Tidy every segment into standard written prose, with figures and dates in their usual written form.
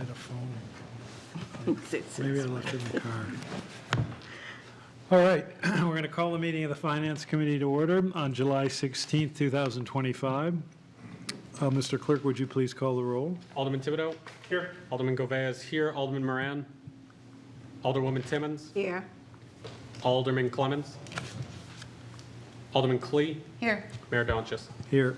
had a phone. Maybe I left it in the car. All right, we're going to call the meeting of the Finance Committee to order on July 16th, 2025. Mr. Clerk, would you please call the roll? Alderman Thibodeau? Here. Alderman GOV is here. Alderman Moran? Alderwoman Timmons? Here. Alderman Clemens? Alderman Clee? Here. Mayor Donchis? Here.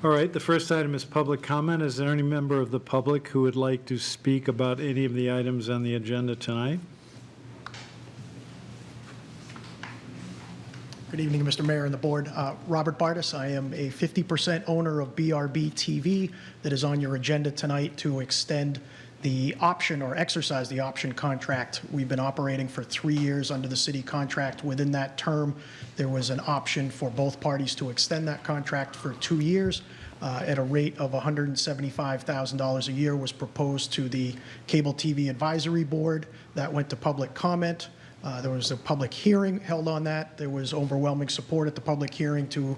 All right, the first item is public comment. Is there any member of the public who would like to speak about any of the items on the agenda tonight? Good evening, Mr. Mayor and the board. Robert Bartis, I am a 50% owner of BRB TV that is on your agenda tonight to extend the option or exercise the option contract. We've been operating for 3 years under the city contract. Within that term, there was an option for both parties to extend that contract for 2 years at a rate of $175,000 a year was proposed to the Cable TV Advisory Board. That went to public comment. There was a public hearing held on that. There was overwhelming support at the public hearing to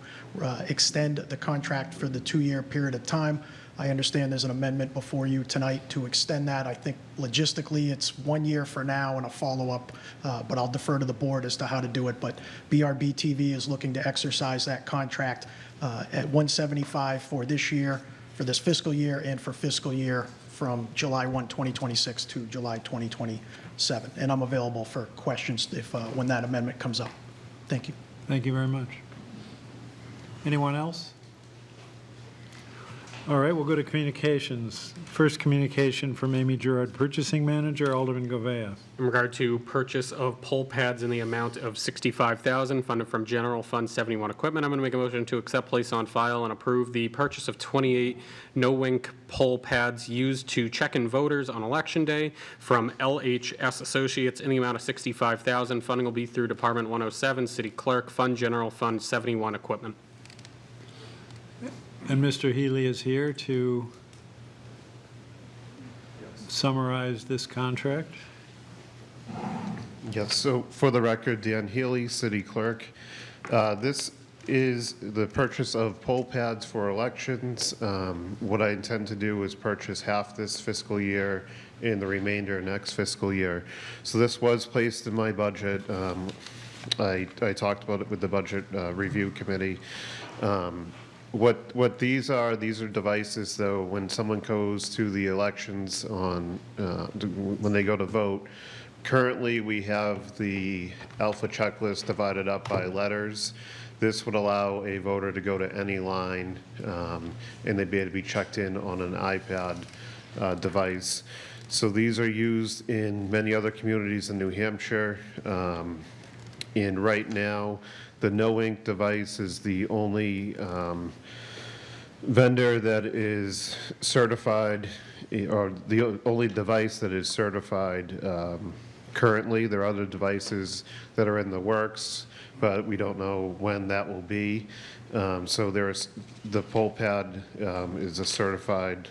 extend the contract for the 2-year period of time. I understand there's an amendment before you tonight to extend that. I think logistically it's 1 year for now and a follow-up, but I'll defer to the board as to how to do it. But BRB TV is looking to exercise that contract at $175 for this year, for this fiscal year, and for fiscal year from July 1, 2026 to July 2027. And I'm available for questions if when that amendment comes up. Thank you. Thank you very much. Anyone else? All right, we'll go to communications. First communication from Amy Gerard, Purchasing Manager, Alderman Govea. In regard to purchase of pole pads in the amount of $65,000 funded from General Fund 71 equipment, I'm going to make a motion to accept, place on file, and approve the purchase of 28 no-wink pole pads used to check in voters on Election Day from LHS Associates in the amount of $65,000. Funding will be through Department 107, City Clerk, Fund General Fund 71 equipment. And Mr. Healy is here to summarize this contract. Yes, so for the record, Dan Healy, City Clerk. This is the purchase of poll pads for elections. What I intend to do is purchase half this fiscal year and the remainder next fiscal year. So this was placed in my budget. I talked about it with the Budget Review Committee. What these are devices, though, when someone goes to the elections on, when they go to vote. Currently, we have the alpha checklist divided up by letters. This would allow a voter to go to any line, and they'd be able to be checked in on an iPad device. So these are used in many other communities in New Hampshire. And right now, the no-ink device is the only vendor that is certified, or the only device that is certified currently. There are other devices that are in the works, but we don't know when that will be. So there's the poll pad is a certified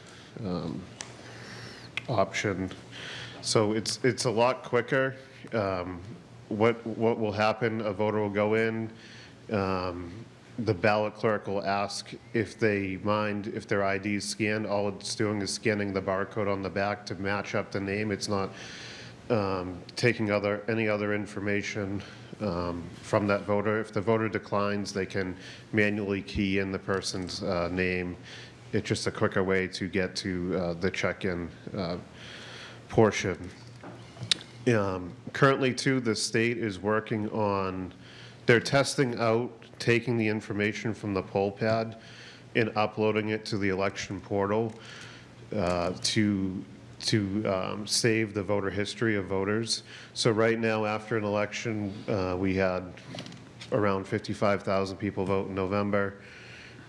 option. So it's a lot quicker. What will happen, a voter will go in, the ballot clerk will ask if they mind if their ID is scanned. All it's doing is scanning the barcode on the back to match up the name. It's not taking any other information from that voter. If the voter declines, they can manually key in the person's name. It's just a quicker way to get to the check-in portion. Currently, too, the state is working on, they're testing out taking the information from the poll pad and uploading it to the election portal to save the voter history of voters. So right now, after an election, we had around 55,000 people vote in November.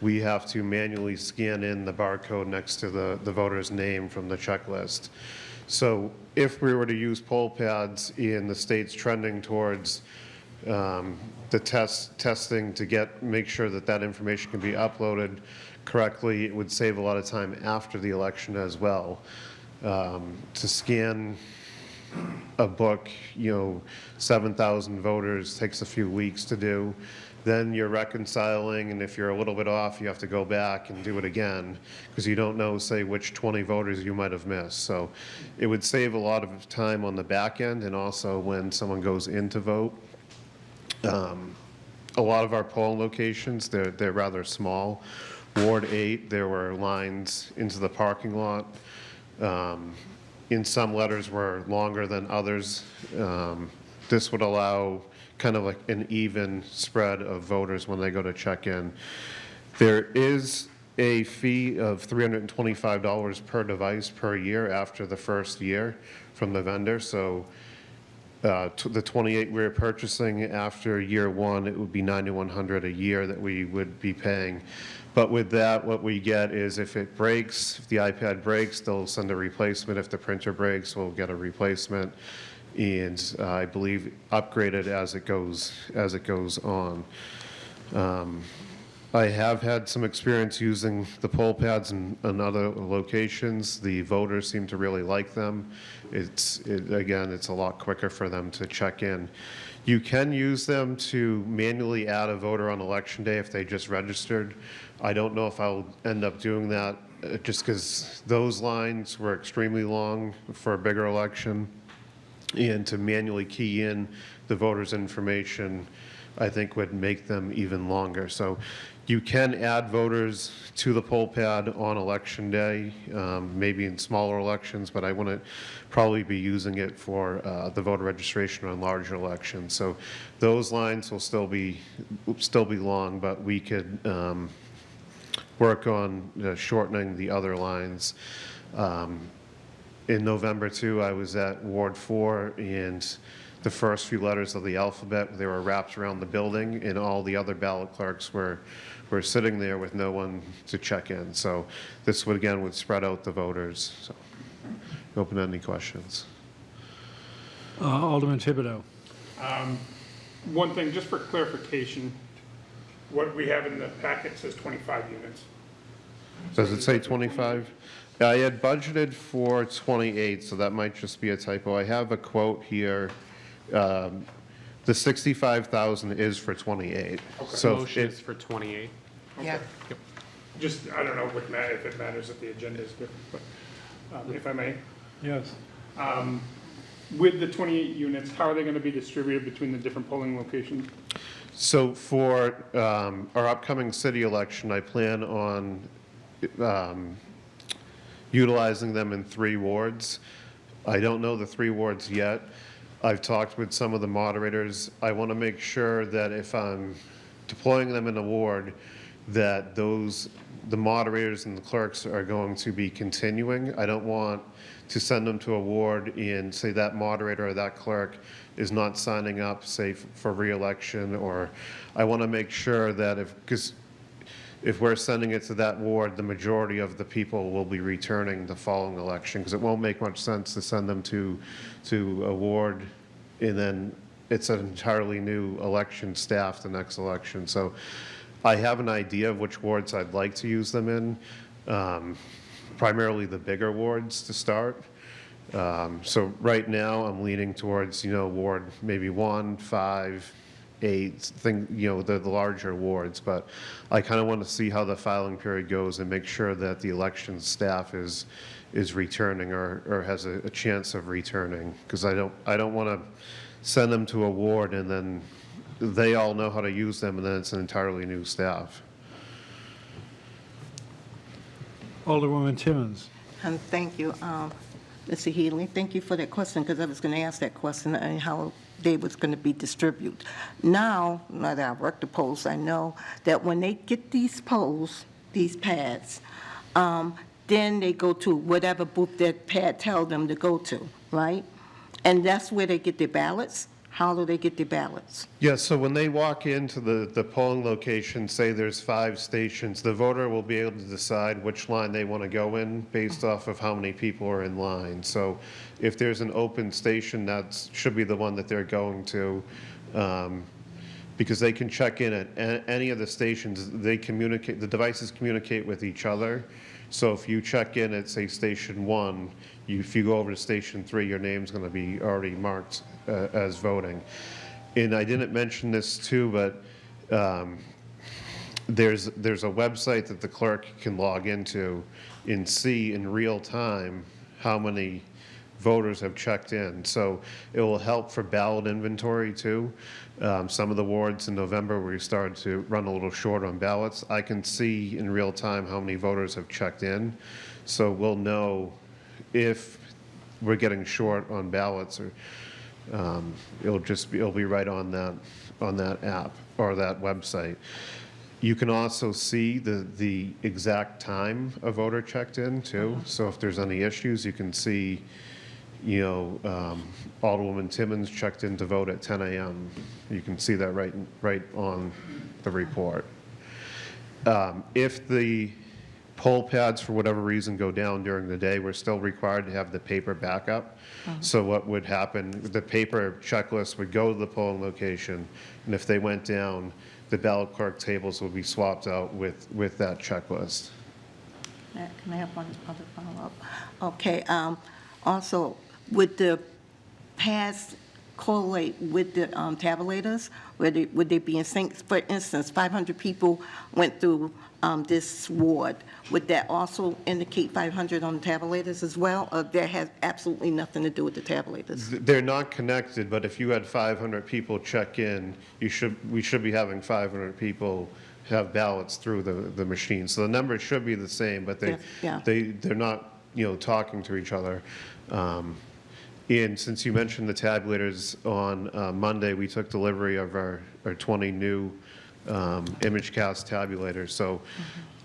We have to manually scan in the barcode next to the voter's name from the checklist. So if we were to use poll pads and the state's trending towards the testing to make sure that information can be uploaded correctly, it would save a lot of time after the election as well. To scan a book, 7,000 voters, takes a few weeks to do. Then you're reconciling, and if you're a little bit off, you have to go back and do it again, because you don't know, say, which 20 voters you might have missed. So it would save a lot of time on the back end, and also when someone goes in to vote. A lot of our polling locations, they're rather small. Ward 8, there were lines into the parking lot. In some letters were longer than others. This would allow kind of like an even spread of voters when they go to check in. There is a fee of $325 per device per year after the first year from the vendor. So the 28 we're purchasing, after year one, it would be $9,100 a year that we would be paying. But with that, what we get is if it breaks, if the iPad breaks, they'll send a replacement. If the printer breaks, we'll get a replacement. And I believe upgraded as it goes on. I have had some experience using the poll pads in other locations. The voters seem to really like them. Again, it's a lot quicker for them to check in. You can use them to manually add a voter on election day if they just registered. I don't know if I'll end up doing that, just because those lines were extremely long for a bigger election. And to manually key in the voters' information, I think would make them even longer. So you can add voters to the poll pad on election day, maybe in smaller elections, but I wouldn't probably be using it for the voter registration on larger elections. So those lines will still be long, but we could work on shortening the other lines. In November, too, I was at Ward 4, and the first few letters of the alphabet, they were wrapped around the building, and all the other ballot clerks were sitting there with no one to check in. So this would, again, would spread out the voters. So open any questions. Alderman Thibodeau. One thing, just for clarification, what we have in the packet says 25 units. Does it say 25? I had budgeted for 28, so that might just be a typo. I have a quote here. The 65,000 is for 28. So Motion is for 28. Yeah. Just, I don't know if it matters if the agenda is different, but if I may. Yes. With the 28 units, how are they going to be distributed between the different polling locations? So for our upcoming city election, I plan on utilizing them in 3 wards. I don't know the 3 wards yet. I've talked with some of the moderators. I want to make sure that if I'm deploying them in a ward, that the moderators and the clerks are going to be continuing. I don't want to send them to a ward and say that moderator or that clerk is not signing up, say, for re-election, or I want to make sure that because if we're sending it to that ward, the majority of the people will be returning the following election, because it won't make much sense to send them to a ward and then it's an entirely new election staff the next election. So I have an idea of which wards I'd like to use them in, primarily the bigger wards to start. So right now I'm leaning towards, ward maybe 1, 5, 8, the larger wards, but I kind of want to see how the filing period goes and make sure that the election staff is returning or has a chance of returning, because I don't want to send them to a ward and then they all know how to use them and then it's an entirely new staff. Alderwoman Timmons. Thank you, Mr. Healy. Thank you for that question, because I was going to ask that question and how they was going to be distributed. Now that I work the polls, I know that when they get these polls, these pads, then they go to whatever booth that pad tells them to go to, right? And that's where they get their ballots? How do they get their ballots? Yeah, so when they walk into the polling location, say there's 5 stations, the voter will be able to decide which line they want to go in based off of how many people are in line. So if there's an open station, that should be the one that they're going to, because they can check in at any of the stations. They communicate, the devices communicate with each other. So if you check in at, say, Station 1, if you go over to Station 3, your name's going to be already marked as voting. And I didn't mention this too, but there's a website that the clerk can log into and see in real time how many voters have checked in. So it will help for ballot inventory too. Some of the wards in November where we started to run a little short on ballots, I can see in real time how many voters have checked in. So we'll know if we're getting short on ballots, or it'll be right on that app or that website. You can also see the exact time a voter checked in too. So if there's any issues, you can see, Alderwoman Timmons checked in to vote at 10 a.m. You can see that right on the report. If the poll pads, for whatever reason, go down during the day, we're still required to have the paper backup. So what would happen, the paper checklist would go to the polling location, and if they went down, the ballot clerk tables would be swapped out with that checklist. Can I have one other follow-up? Okay, also, would the pads correlate with the tabulators? Would they be in sync? For instance, 500 people went through this ward. Would that also indicate 500 on the tabulators as well, or that has absolutely nothing to do with the tabulators? They're not connected, but if you had 500 people check in, we should be having 500 people have ballots through the machine. So the numbers should be the same, but Yeah. they're not, talking to each other. And since you mentioned the tabulators, on Monday, we took delivery of our 20 new ImageCast tabulators. So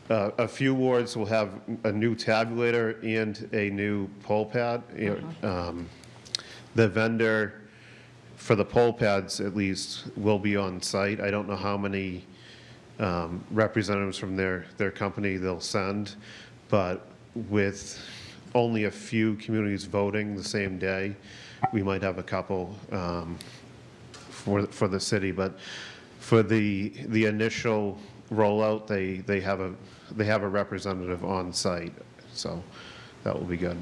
a few wards will have a new tabulator and a new poll pad. The vendor for the poll pads, at least, will be on site. I don't know how many representatives from their company they'll send, but with only a few communities voting the same day, we might have a couple for the city. But for the initial rollout, they have a representative on site, so that will be good.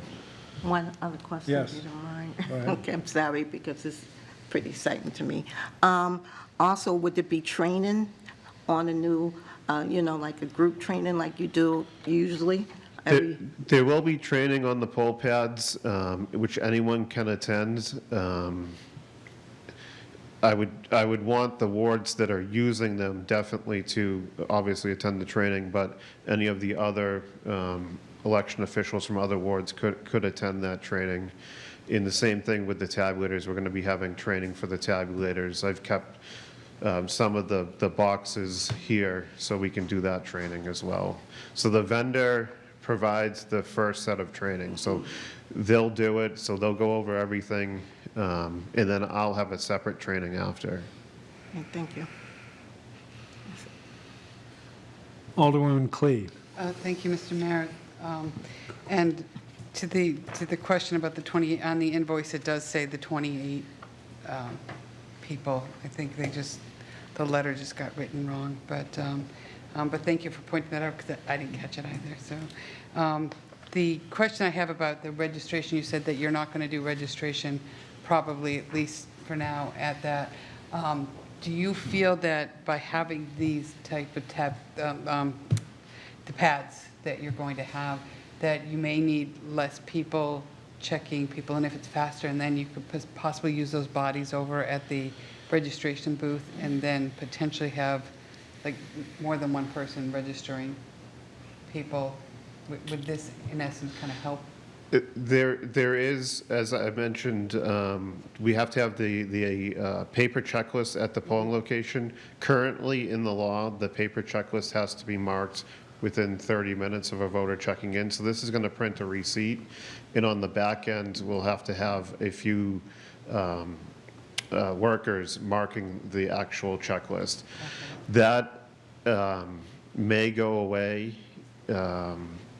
One other question, Yes. if you don't mind. Go ahead. Okay, I'm sorry, because it's pretty exciting to me. Also, would there be training on a new, like a group training like you do usually? There will be training on the poll pads, which anyone can attend. I would want the wards that are using them definitely to obviously attend the training, but any of the other election officials from other wards could attend that training. In the same thing with the tabulators, we're going to be having training for the tabulators. I've kept some of the boxes here so we can do that training as well. So the vendor provides the first set of training. So they'll do it, so they'll go over everything, and then I'll have a separate training after. Okay, thank you. Alderwoman Clee. Thank you, Mr. Mayor. And to the question about the 28, on the invoice, it does say the 28 people. I think the letter just got written wrong, but thank you for pointing that out, because I didn't catch it either. So the question I have about the registration, you said that you're not going to do registration, probably, at least for now, at that. Do you feel that by having these type of the pads that you're going to have, that you may need less people checking people, and if it's faster, and then you could possibly use those bodies over at the registration booth, and then potentially have like more than one person registering people? Would this, in essence, kind of help? There is, as I mentioned, we have to have the paper checklist at the polling location. Currently, in the law, the paper checklist has to be marked within 30 minutes of a voter checking in. So this is going to print a receipt, and on the back end, we'll have to have a few workers marking the actual checklist. That may go away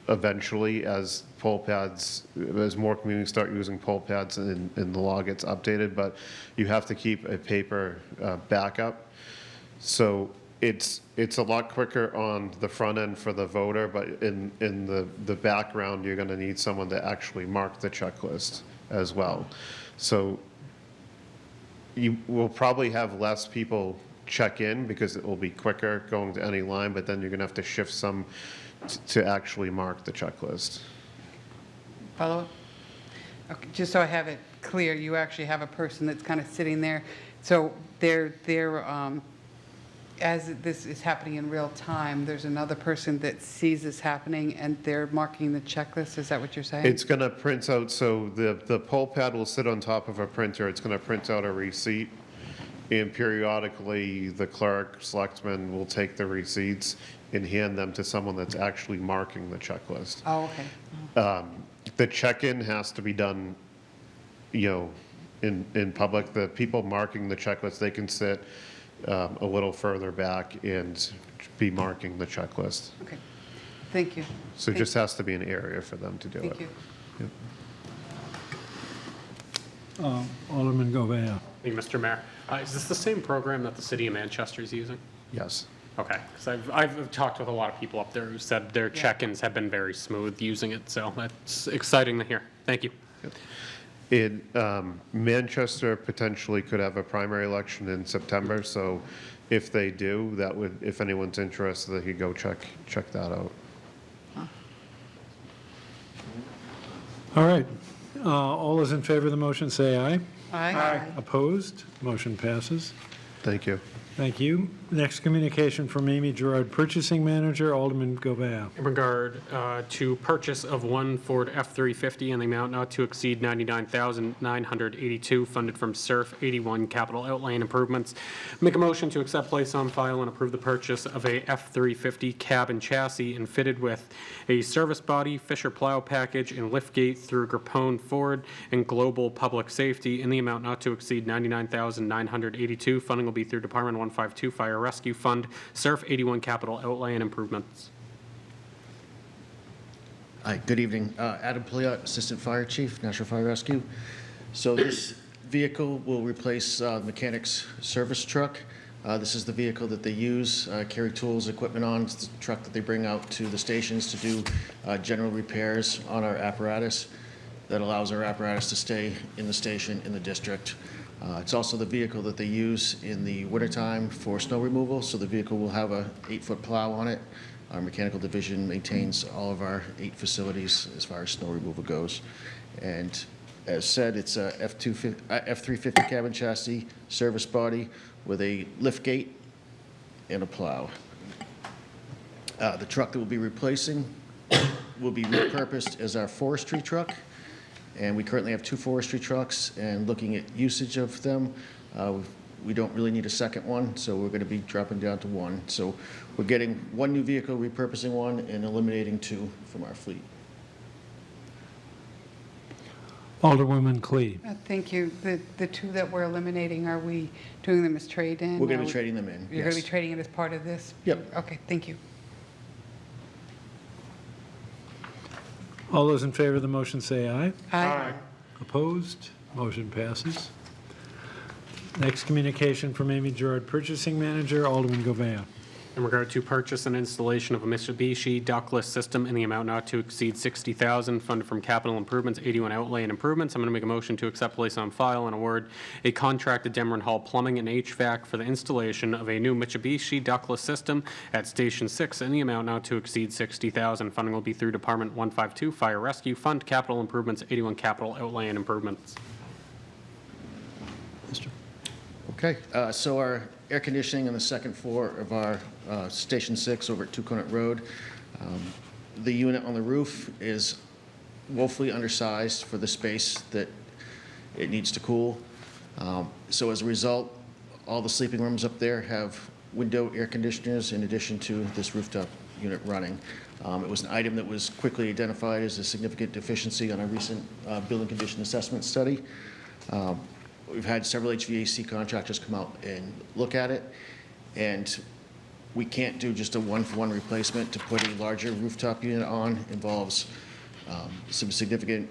eventually as poll pads, as more communities start using poll pads and the law gets updated, but you have to keep a paper backup. So it's a lot quicker on the front end for the voter, but in the background, you're going to need someone to actually mark the checklist as well. So you will probably have less people check in because it will be quicker going to any line, but then you're going to have to shift some to actually mark the checklist. Follow up? Okay, just so I have it clear, you actually have a person that's kind of sitting there. So they're as this is happening in real time, there's another person that sees this happening and they're marking the checklist. Is that what you're saying? It's going to print out, so the poll pad will sit on top of a printer. It's going to print out a receipt, and periodically the clerk, selectman will take the receipts and hand them to someone that's actually marking the checklist. Oh, okay. The check-in has to be done, in public. The people marking the checklist, they can sit a little further back and be marking the checklist. Okay. Thank you. So it just has to be an area for them to do it. Thank you. Alderman Govea. Thank you, Mr. Mayor. Is this the same program that the city of Manchester is using? Yes. Okay, because I've talked with a lot of people up there who said their check-ins have been very smooth using it, so that's exciting to hear. Thank you. Manchester potentially could have a primary election in September, so if they do, that would, if anyone's interested, they could go check that out. All right. All those in favor of the motion, say aye. Aye. Opposed? Motion passes. Thank you. Thank you. Next communication from Amy Gerard, Purchasing Manager, Alderman Govea. In regard to purchase of one Ford F-350 in the amount not to exceed $99,982, funded from SURF 81 Capital Outlay and Improvements. Make a motion to accept, place on file, and approve the purchase of a F-350 cab and chassis and fitted with a service body, Fisher plow package, and liftgate through Grappone Ford and Global Public Safety in the amount not to exceed $99,982. Funding will be through Department 152 Fire Rescue Fund, SURF 81 Capital Outlay and Improvements. Hi, good evening. Adam Pliot, Assistant Fire Chief, National Fire Rescue. So this vehicle will replace the mechanic's service truck. This is the vehicle that they use, carry tools, equipment on. It's the truck that they bring out to the stations to do general repairs on our apparatus. That allows our apparatus to stay in the station, in the district. It's also the vehicle that they use in the wintertime for snow removal, so the vehicle will have a 8-foot plow on it. Our mechanical division maintains all of our 8 facilities as far as snow removal goes. And as said, it's a F-350 cabin chassis, service body with a lift gate and a plow. The truck that we'll be replacing will be repurposed as our forestry truck. And we currently have 2 forestry trucks, and looking at usage of them, we don't really need a second one, so we're going to be dropping down to 1. So we're getting 1 new vehicle, repurposing 1, and eliminating 2 from our fleet. Alderwoman Clee. Thank you. The 2 that we're eliminating, are we doing them as trade-in? We're going to be trading them in, You're going to yes. be trading it as part of this? Yep. Okay, thank you. All those in favor of the motion, say aye. Aye. Opposed? Motion passes. Next communication from Amy Gerard, Purchasing Manager, Alderman Govea. In regard to purchase and installation of a Mitsubishi ductless system in the amount not to exceed $60,000, funded from Capital Improvements, 81 Outlay and Improvements. I'm going to make a motion to accept, place on file, and award a contract to Demeron Hall Plumbing and HVAC for the installation of a new Mitsubishi ductless system at Station 6 in the amount not to exceed $60,000. Funding will be through Department 152 Fire Rescue Fund, Capital Improvements, 81 Capital Outlay and Improvements. Okay, so our air conditioning on the second floor of our Station 6 over at 2 Conant Road. The unit on the roof is woefully undersized for the space that it needs to cool. So as a result, all the sleeping rooms up there have window air conditioners in addition to this rooftop unit running. It was an item that was quickly identified as a significant deficiency on a recent building condition assessment study. We've had several HVAC contractors come out and look at it, and we can't do just a one-for-one replacement. To put a larger rooftop unit on involves some significant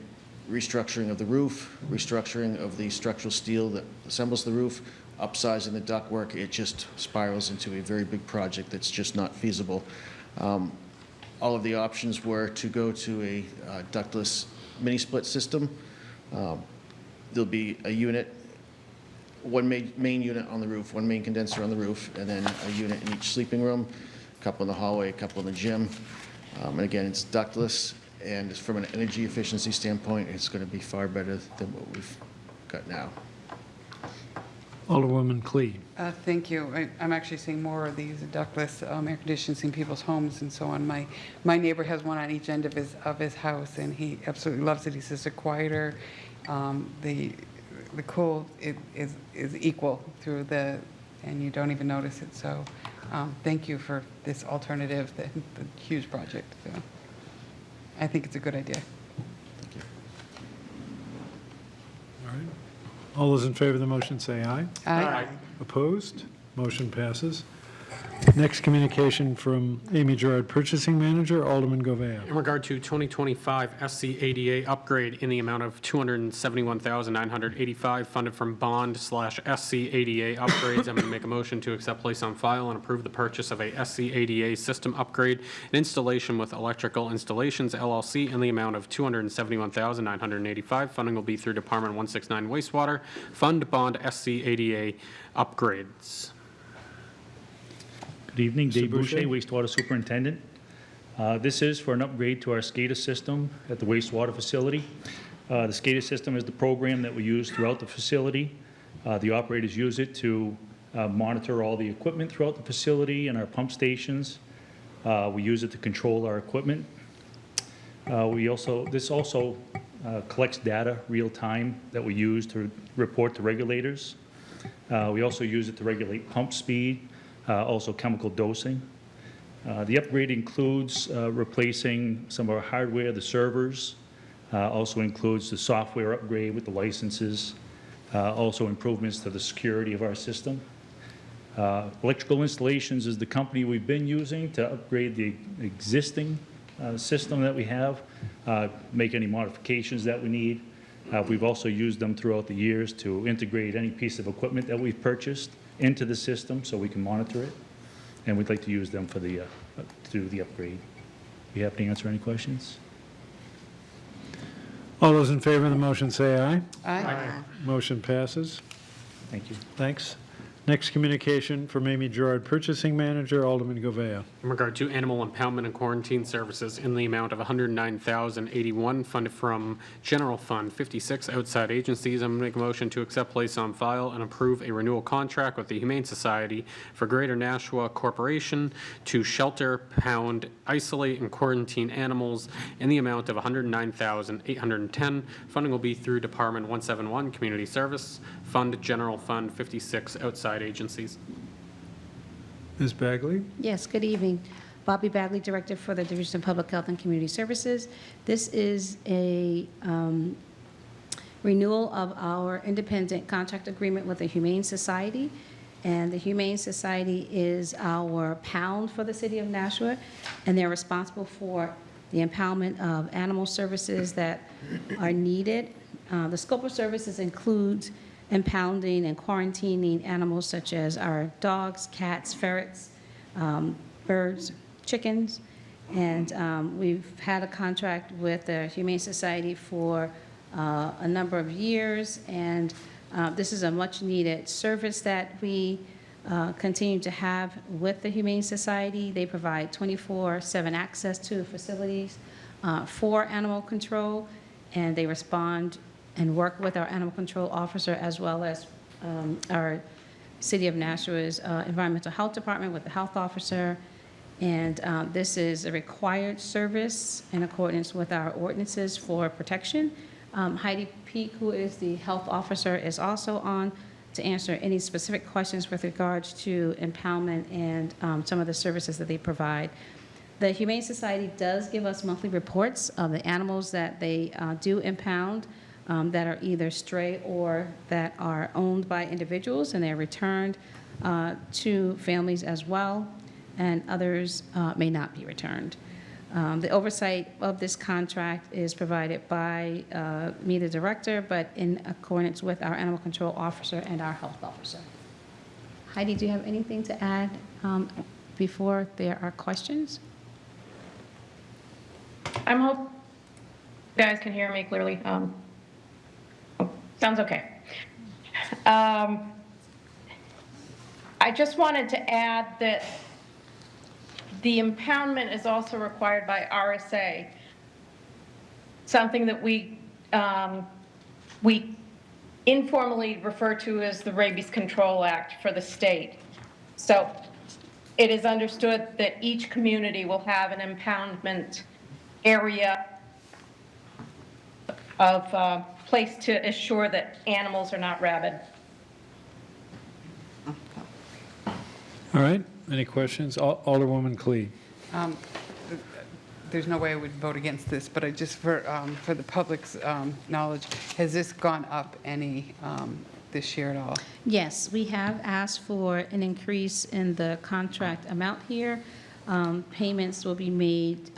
restructuring of the roof, restructuring of the structural steel that assembles the roof, upsizing the ductwork, it just spirals into a very big project that's just not feasible. All of the options were to go to a ductless mini-split system. There'll be a unit, one main unit on the roof, one main condenser on the roof, and then a unit in each sleeping room, a couple in the hallway, a couple in the gym. And again, it's ductless, and from an energy efficiency standpoint, it's going to be far better than what we've got now. Alderwoman Clee. Thank you. I'm actually seeing more of these ductless air conditioners in people's homes and so on. My neighbor has one on each end of his house, and he absolutely loves it. He says they're quieter. The cool is equal through and you don't even notice it. So thank you for this alternative, the huge project. So I think it's a good idea. All right. All those in favor of the motion say aye. Aye. Opposed? Motion passes. Next communication from Amy Gerard, Purchasing Manager, Alderman Govea. In regard to 2025 SCADA upgrade in the amount of $271,985 funded from bond/SCADA upgrades, I'm going to make a motion to accept, place on file, and approve the purchase of a SCADA system upgrade and installation with Electrical Installations LLC in the amount of $271,985. Funding will be through Department 169 Wastewater Fund Bond SCADA upgrades. Good evening, Dave Boucher. Boucher, Wastewater Superintendent. This is for an upgrade to our SCADA system at the wastewater facility. The SCADA system is the program that we use throughout the facility. The operators use it to monitor all the equipment throughout the facility and our pump stations. We use it to control our equipment. This also collects data real time that we use to report to regulators. We also use it to regulate pump speed, also chemical dosing. The upgrade includes replacing some of our hardware, the servers, also includes the software upgrade with the licenses, also improvements to the security of our system. Electrical Installations is the company we've been using to upgrade the existing system that we have, make any modifications that we need. We've also used them throughout the years to integrate any piece of equipment that we've purchased into the system so we can monitor it, and we'd like to use them for to do the upgrade. Be happy to answer any questions. All those in favor of the motion say aye. Aye. Motion passes. Thank you. Thanks. Next communication from Amy Gerard, Purchasing Manager, Alderman Govea. In regard to animal impoundment and quarantine services in the amount of $109,081 funded from General Fund 56 outside agencies, I'm going to make a motion to accept, place on file, and approve a renewal contract with the Humane Society for Greater Nashua Corporation to shelter, pound, isolate, and quarantine animals in the amount of $109,810. Funding will be through Department 171 Community Service Fund, General Fund 56 outside agencies. Ms. Bagley? Yes, good evening. Bobby Bagley, Director for the Division of Public Health and Community Services. This is a renewal of our independent contract agreement with the Humane Society. And the Humane Society is our pound for the city of Nashua, and they're responsible for the impoundment of animal services that are needed. The scope of services includes impounding and quarantining animals such as our dogs, cats, ferrets, birds, chickens. And we've had a contract with the Humane Society for a number of years, and this is a much-needed service that we continue to have with the Humane Society. They provide 24/7 access to facilities for animal control, and they respond and work with our animal control officer as well as our City of Nashua's Environmental Health Department with the health officer. And this is a required service in accordance with our ordinances for protection. Heidi Peak, who is the health officer, is also on to answer any specific questions with regards to impoundment and some of the services that they provide. The Humane Society does give us monthly reports of the animals that they do impound, that are either stray or that are owned by individuals, and they're returned to families as well, and others may not be returned. The oversight of this contract is provided by me, the director, but in accordance with our animal control officer and our health officer. Heidi, do you have anything to add before there are questions? I'm hope you guys can hear me clearly. Sounds okay. I just wanted to add that the impoundment is also required by RSA, something that we informally refer to as the Rabies Control Act for the state. So it is understood that each community will have an impoundment area of place to assure that animals are not rabid. All right, any questions? Alderwoman Clee. There's no way I would vote against this, but I just, for the public's knowledge, has this gone up any this year at all? Yes, we have asked for an increase in the contract amount here. Payments will be made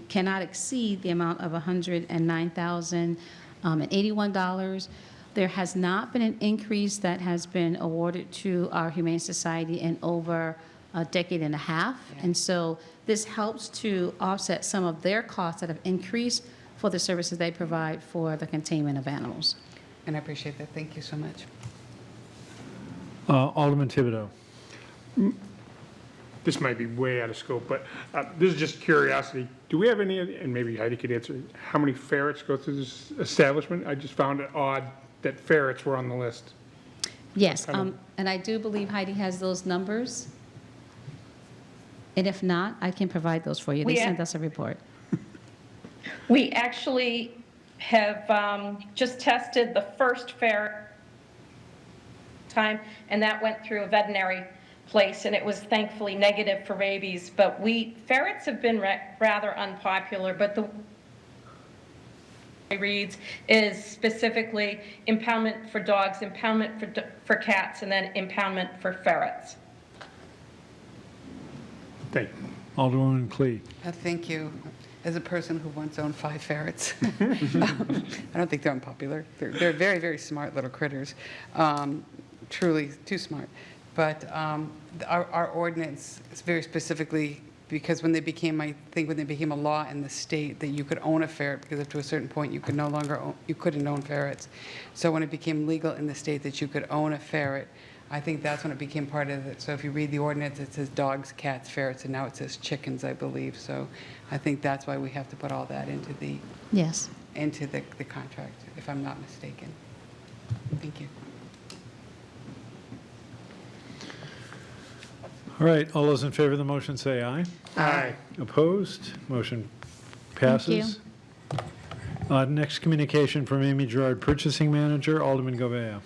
cannot exceed the amount of $109,081. There has not been an increase that has been awarded to our Humane Society in over a decade and a half. And so this helps to offset some of their costs that have increased for the services they provide for the containment of animals. And I appreciate that. Thank you so much. Alderman Thibodeau. This might be way out of scope, but this is just curiosity. Do we have any, and maybe Heidi could answer, how many ferrets go through this establishment? I just found it odd that ferrets were on the list. Yes, and I do believe Heidi has those numbers. And if not, I can provide those for you. They sent us a report. We actually have just tested the first ferret time, and that went through a veterinary place, and it was thankfully negative for rabies. But ferrets have been rather unpopular, but the reads is specifically impoundment for dogs, impoundment for cats, and then impoundment for ferrets. Thank you. Alderwoman Clee. Thank you. As a person who once owned 5 ferrets, I don't think they're unpopular. They're very, very smart little critters, truly too smart. But our ordinance is very specifically, because when they became, I think when they became a law in the state that you could own a ferret, because up to a certain point you could no longer own, you couldn't own ferrets. So when it became legal in the state that you could own a ferret, I think that's when it became part of it. So if you read the ordinance, it says dogs, cats, ferrets, and now it says chickens, I believe. So I think that's why we have to put all that into the contract, if I'm not mistaken. Thank you. All right, all those in favor of the motion say aye. Aye. Opposed? Motion passes. Next communication from Amy Gerard, Purchasing Manager, Alderman Govea.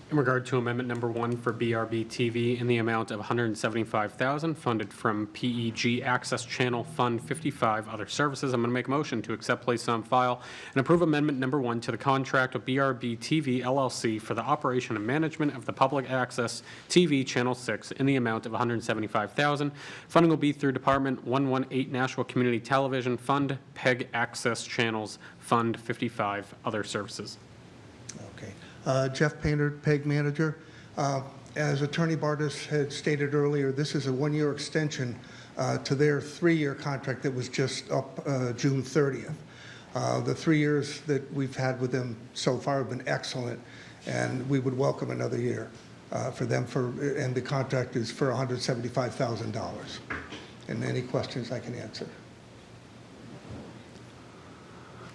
In regard to amendment number 1 for BRB TV in the amount of $175,000 funded from PEG Access Channel Fund 55 Other Services, I'm going to make a motion to accept, place on file, and approve amendment number 1 to the contract of BRB TV LLC for the operation and management of the public access TV Channel 6 in the amount of $175,000. Funding will be through Department 118 Nashua Community Television Fund, PEG Access Channels Fund 55 Other Services. Okay. Jeff Painter, PEG Manager. As Attorney Bartis had stated earlier, this is a one-year extension to their 3-year contract that was just up June 30th. The 3 years that we've had with them so far have been excellent, and we would welcome another year for them, and the contract is for $175,000. And any questions I can answer.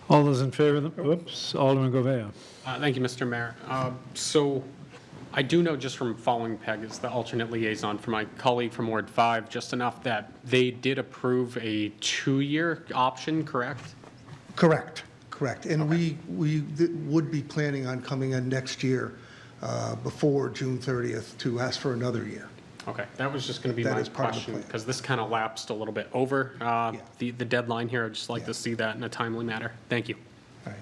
All those in favor of the, whoops, Alderman Govea. Thank you, Mr. Mayor. So I do know just from following PEG as the alternate liaison for my colleague from Ward 5, just enough that they did approve a 2-year option, correct? Correct, correct. And we would be planning on coming in next year before June 30th to ask for another year. Okay, that was just going to be That my is part of the question, plan. because this kind of lapsed a little bit over the deadline here. I'd just like to see that in a timely manner. Thank you. All right.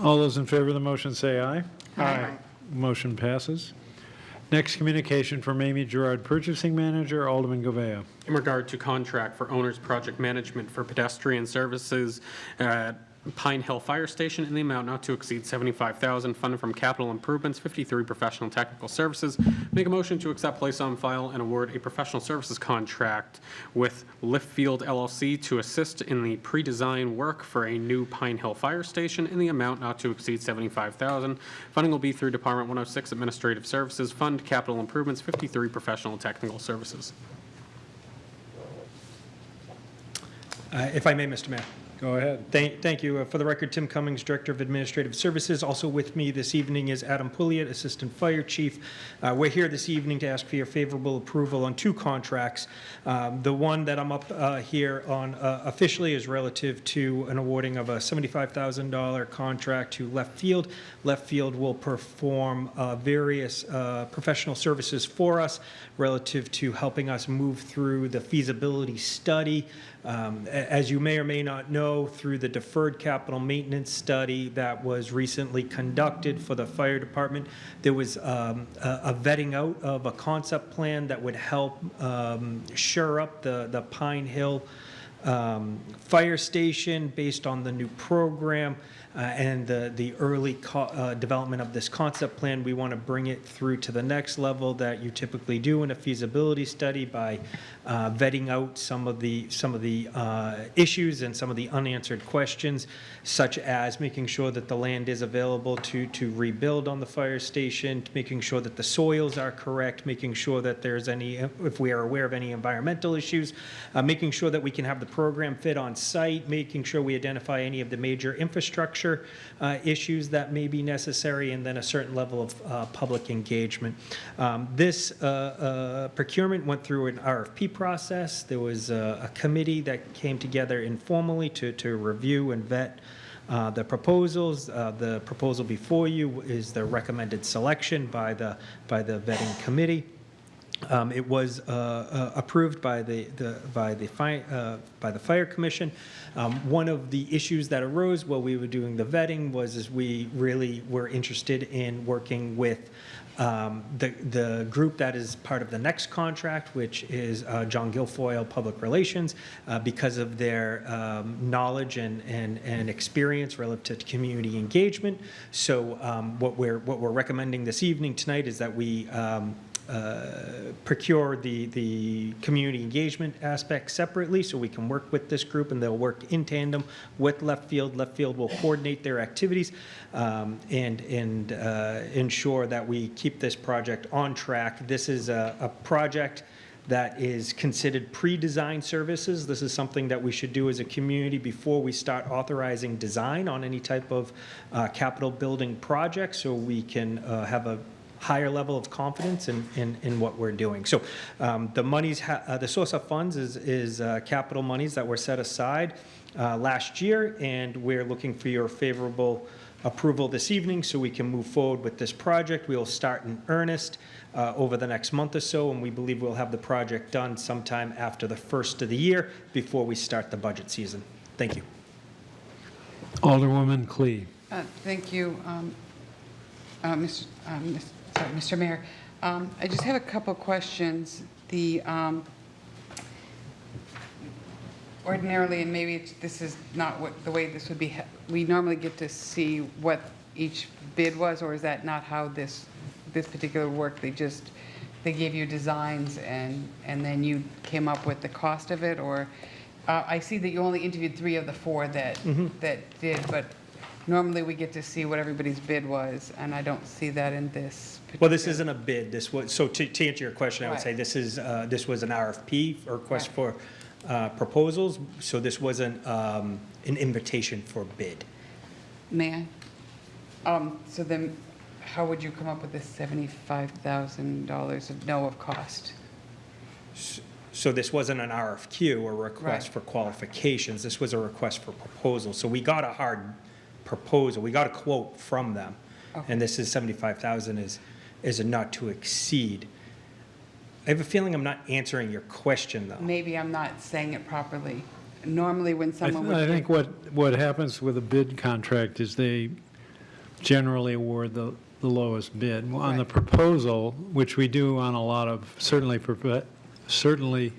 All those in favor of the motion say aye. Aye. Motion passes. Next communication from Amy Gerard, Purchasing Manager, Alderman Govea. In regard to contract for owner's project management for pedestrian services at Pine Hill Fire Station in the amount not to exceed $75,000, funded from capital improvements, 53 professional technical services. Make a motion to accept, place on file, and award a professional services contract with Liftfield LLC to assist in the pre-design work for a new Pine Hill Fire Station in the amount not to exceed $75,000. Funding will be through Department 106 Administrative Services, Fund Capital Improvements, 53 professional technical services. If I may, Mr. Mayor. Go ahead. Thank you. For the record, Tim Cummings, Director of Administrative Services. Also with me this evening is Adam Pouliot, Assistant Fire Chief. We're here this evening to ask for your favorable approval on two contracts. The one that I'm up here on officially is relative to an awarding of a $75,000 contract to Left Field. Left Field will perform various professional services for us relative to helping us move through the feasibility study. As you may or may not know, through the deferred capital maintenance study that was recently conducted for the fire department, there was a vetting out of a concept plan that would help shore up the Pine Hill fire station based on the new program and the early development of this concept plan. We want to bring it through to the next level that you typically do in a feasibility study by vetting out some of the issues and some of the unanswered questions, such as making sure that the land is available to rebuild on the fire station, making sure that the soils are correct, making sure that there's any, if we are aware of any environmental issues, making sure that we can have the program fit on site, making sure we identify any of the major infrastructure issues that may be necessary, and then a certain level of public engagement. This procurement went through an RFP process. There was a committee that came together informally to review and vet the proposals. The proposal before you is the recommended selection by the vetting committee. It was approved by the Fire Commission. One of the issues that arose while we were doing the vetting was we really were interested in working with the group that is part of the next contract, which is John Guilfoyle Public Relations, because of their knowledge and experience relative to community engagement. So what we're recommending this evening tonight is that we procure the community engagement aspect separately, so we can work with this group, and they'll work in tandem with Left Field. Left Field will coordinate their activities and ensure that we keep this project on track. This is a project that is considered pre-design services. This is something that we should do as a community before we start authorizing design on any type of capital building project, so we can have a higher level of confidence in what we're doing. So the monies, the source of funds is capital monies that were set aside last year, and we're looking for your favorable approval this evening so we can move forward with this project. We will start in earnest over the next month or so, and we believe we'll have the project done sometime after the first of the year before we start the budget season. Thank you. Alderwoman Clee. Thank you, Mr. Mayor. I just have a couple questions. Ordinarily, and maybe this is not the way this would be, we normally get to see what each bid was, or is that not how this particular work, they gave you designs and then you came up with the cost of it? Or I see that you only interviewed 3 of the 4 that did, but normally we get to see what everybody's bid was, and I don't see that in this particular. Well, this isn't a bid. This was, so to answer your question, I would say this was an RFP, or request for proposals. So this wasn't an invitation for bid. May I? So then, how would you come up with this $75,000 of cost? So this wasn't an RFQ or request for qualifications. This was a request for proposal. So we got a hard proposal. We got a quote from them, and this is $75,000 is a not to exceed. I have a feeling I'm not answering your question, though. Maybe I'm not saying it properly. Normally, when someone would. I think what happens with a bid contract is they generally award the lowest bid. On the proposal, which we do on a lot of, certainly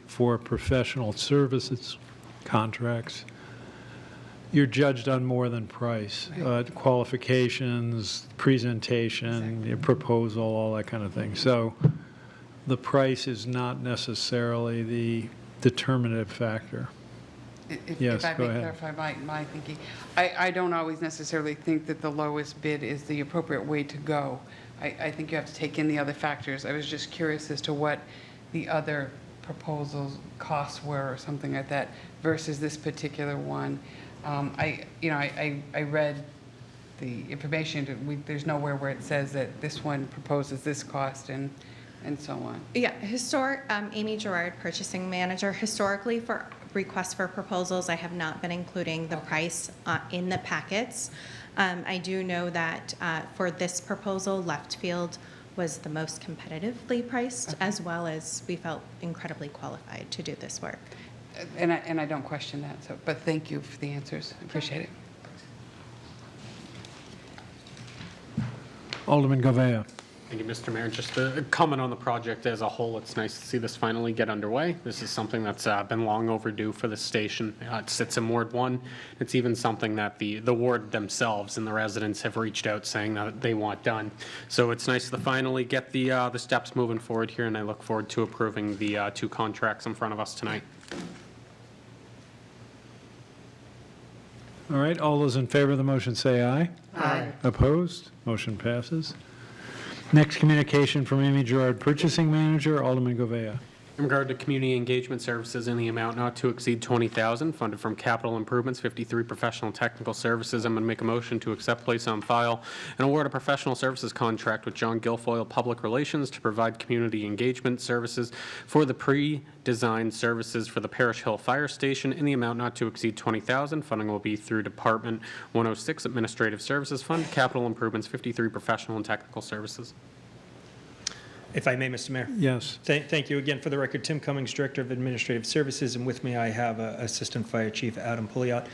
for professional services contracts, you're judged on more than price. Qualifications, presentation, your proposal, all that kind of thing. So the price is not necessarily the determinative factor. Yes, If I go may ahead. clarify my thinking, I don't always necessarily think that the lowest bid is the appropriate way to go. I think you have to take in the other factors. I was just curious as to what the other proposals costs were or something like that versus this particular one. I read the information. There's nowhere where it says that this one proposes this cost and so on. Yeah, Amy Gerard, purchasing manager. Historically, for requests for proposals, I have not been including the price in the packets. I do know that for this proposal, left field was the most competitively priced, as well as we felt incredibly qualified to do this work. And I don't question that, but thank you for the answers. I appreciate it. Alderman Govea. Thank you, Mr. Mayor. Just a comment on the project as a whole. It's nice to see this finally get underway. This is something that's been long overdue for the station. It sits in Ward 1. It's even something that the ward themselves and the residents have reached out saying that they want done. So it's nice to finally get the steps moving forward here, and I look forward to approving the 2 contracts in front of us tonight. All right, all those in favor of the motion say aye. Aye. Opposed? Motion passes. Next communication from Amy Gerard, Purchasing Manager, Alderman Govea. In regard to community engagement services in the amount not to exceed $20,000, funded from capital improvements, 53 professional technical services, I'm going to make a motion to accept, place on file, and award a professional services contract with John Guilfoyle Public Relations to provide community engagement services for the pre-designed services for the Parish Hill Fire Station in the amount not to exceed $20,000. Funding will be through Department 106 Administrative Services Fund, capital improvements, 53 professional and technical services. If I may, Mr. Mayor. Yes. Thank you again. For the record, Tim Cummings, Director of Administrative Services, and with me I have Assistant Fire Chief Adam Pouliot.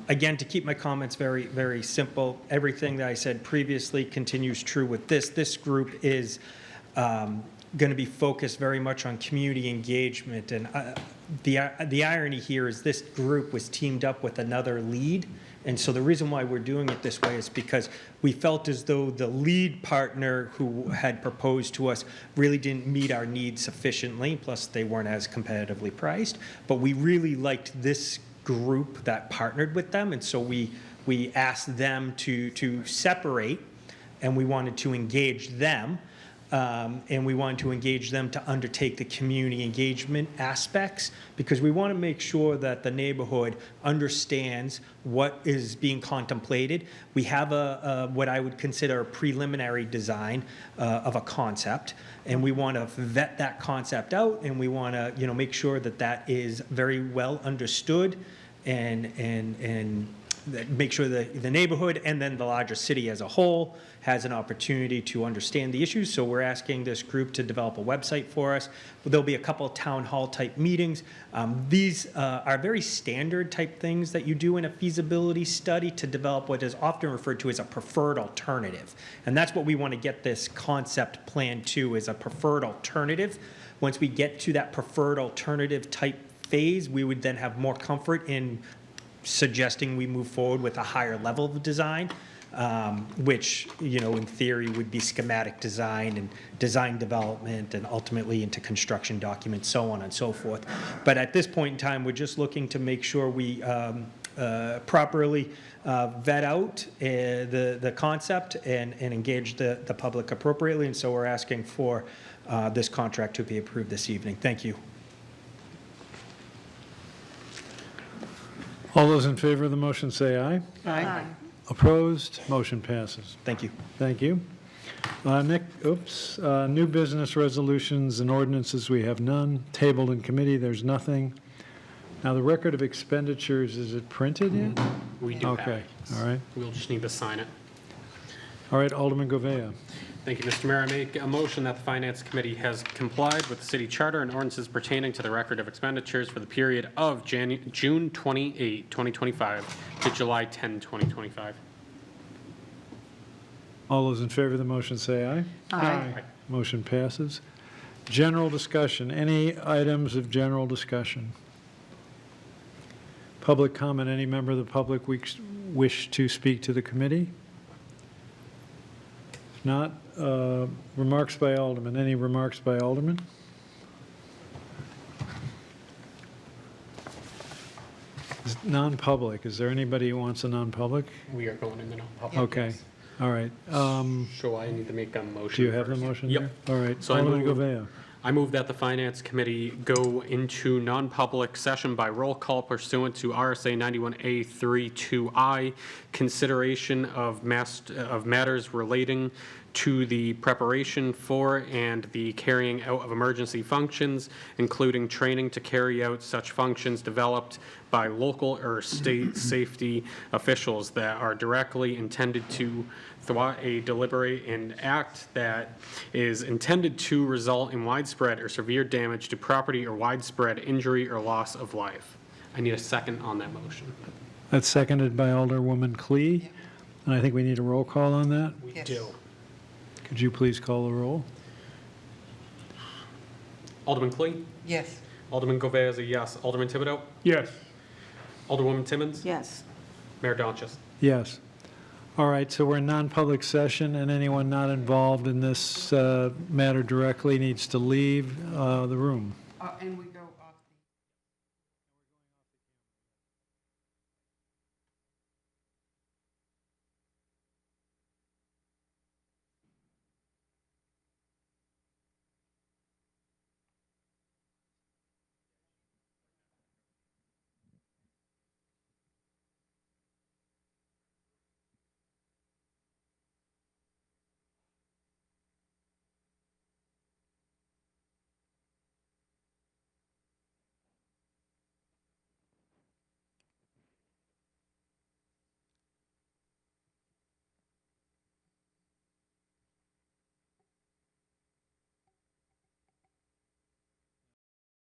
Again, to keep my comments very, very simple, everything that I said previously continues true with this. This group is going to be focused very much on community engagement, and the irony here is this group was teamed up with another lead. And so the reason why we're doing it this way is because we felt as though the lead partner who had proposed to us really didn't meet our needs sufficiently, plus they weren't as competitively priced. But we really liked this group that partnered with them, and so we asked them to separate, and we wanted to engage them. And we wanted to engage them to undertake the community engagement aspects, because we want to make sure that the neighborhood understands what is being contemplated. We have what I would consider a preliminary design of a concept, and we want to vet that concept out, and we want to make sure that that is very well understood and make sure that the neighborhood and then the larger city as a whole has an opportunity to understand the issues. So we're asking this group to develop a website for us. There'll be a couple of town hall type meetings. These are very standard type things that you do in a feasibility study to develop what is often referred to as a preferred alternative. And that's what we want to get this concept plan to, is a preferred alternative. Once we get to that preferred alternative type phase, we would then have more comfort in suggesting we move forward with a higher level of design, which, in theory would be schematic design and design development and ultimately into construction documents, so on and so forth. But at this point in time, we're just looking to make sure we properly vet out the concept and engage the public appropriately. And so we're asking for this contract to be approved this evening. Thank you. All those in favor of the motion say aye. Aye. Opposed? Motion passes. Thank you. Thank you. New business resolutions and ordinances, we have none. Tabled in committee, there's nothing. Now, the record of expenditures, is it printed yet? We do have Okay, it. all right. We'll just need to sign it. All right, Alderman Govea. Thank you, Mr. Mayor. I make a motion that the Finance Committee has complied with the city charter and ordinances pertaining to the record of expenditures for the period of June 28, 2025 to July 10, 2025. All those in favor of the motion say aye. Aye. Motion passes. General discussion. Any items of general discussion? Public comment, any member of the public wish to speak to the committee? If not, remarks by Alderman. Any remarks by Alderman? Non-public, is there anybody who wants a non-public? We are going in the non-public. Okay, all right. So I need to make a motion. Do you have the first. motion Yep. there? All right, So I Alderman move- Govea. I move that the Finance Committee go into non-public session by roll call pursuant to RSA 91A32I, consideration of matters relating to the preparation for and the carrying out of emergency functions, including training to carry out such functions developed by local or state safety officials that are directly intended to thwart a deliberate and act that is intended to result in widespread or severe damage to property or widespread injury or loss of life. I need a second on that motion. That's seconded by Alderwoman Clee, and I think we need a roll call on that. We Yes. do. Could you please call the roll? Alderman Clee? Yes. Alderman Govea is a yes. Alderman Thibodeau? Yes. Alderwoman Timmons? Yes. Mayor Donches? Yes. All right, so we're in non-public session, and anyone not involved in this matter directly needs to leave the room. And we